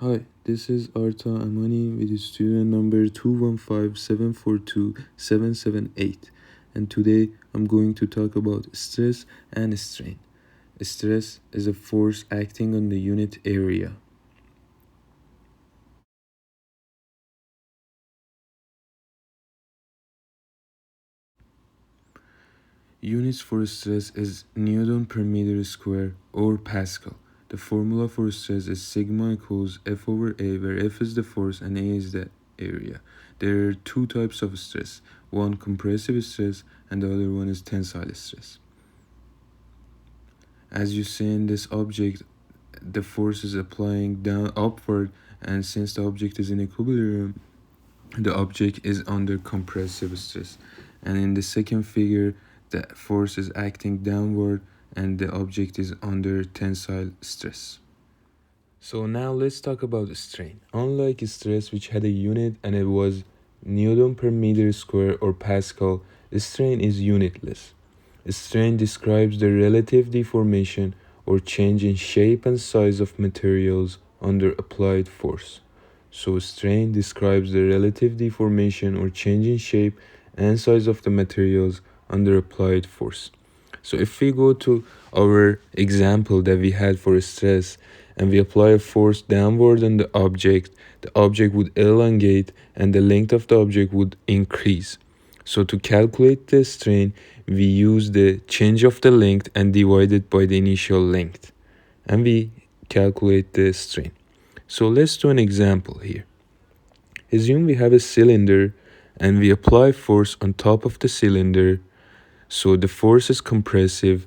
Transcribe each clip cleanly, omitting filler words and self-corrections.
Hi, this is Arta Amani with student number 215742778, and today I'm going to talk about stress and strain. Stress is a force acting on the unit area. Units for stress is Newton per meter square or Pascal. The formula for stress is sigma equals F over A, where F is the force and A is the area. There are two types of stress, one compressive stress and the other one is tensile stress. As you see in this object, the force is applying down upward, and since the object is in equilibrium, the object is under compressive stress. And in the second figure, the force is acting downward and the object is under tensile stress. So now let's talk about strain. Unlike stress, which had a unit and it was Newton per meter square or Pascal, strain is unitless. Strain describes the relative deformation or change in shape and size of materials under applied force. So strain describes the relative deformation or change in shape and size of the materials under applied force. So if we go to our example that we had for stress and we apply a force downward on the object would elongate and the length of the object would increase. So to calculate the strain, we use the change of the length and divide it by the initial length. And we calculate the strain. So let's do an example here. Assume we have a cylinder and we apply force on top of the cylinder. So the force is compressive.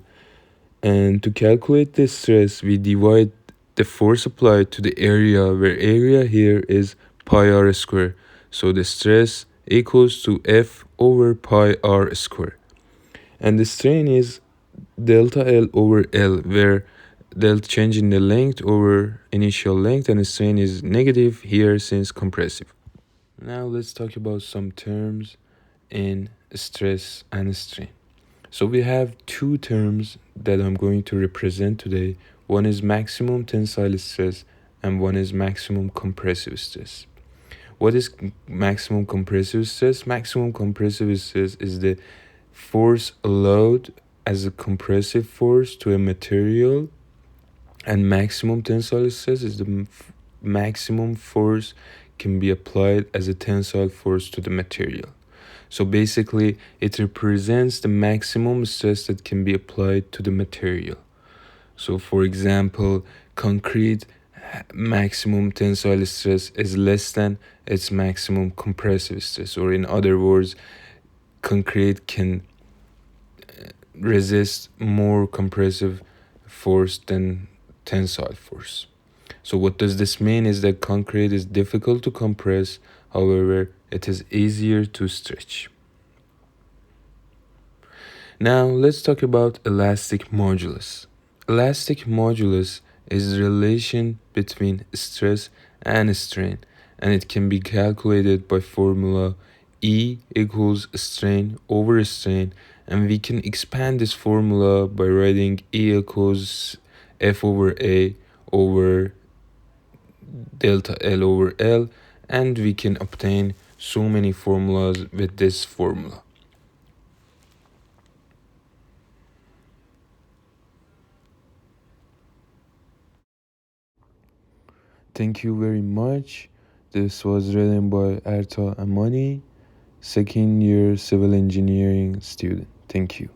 And to calculate the stress, we divide the force applied to the area, where area here is pi r square. So the stress equals to F over pi r square. And the strain is delta L over L, where delta change in the length over initial length, and the strain is negative here since compressive. Now let's talk about some terms in stress and strain. So we have two terms that I'm going to represent today. One is maximum tensile stress and one is maximum compressive stress. What is maximum compressive stress? Maximum compressive stress is the force allowed as a compressive force to a material, and maximum tensile stress is the maximum force can be applied as a tensile force to the material. So basically, it represents the maximum stress that can be applied to the material. So for example, concrete maximum tensile stress is less than its maximum compressive stress, or in other words, concrete can resist more compressive force than tensile force. So what does this mean is that concrete is difficult to compress, however, it is easier to stretch. Now let's talk about elastic modulus. Elastic modulus is the relation between stress and strain, and it can be calculated by formula E equals strain over strain, and we can expand this formula by writing E equals F over A over delta L over L, and we can obtain so many formulas with this formula. Thank you very much. This was written by Arta Amani, second year civil engineering student. Thank you.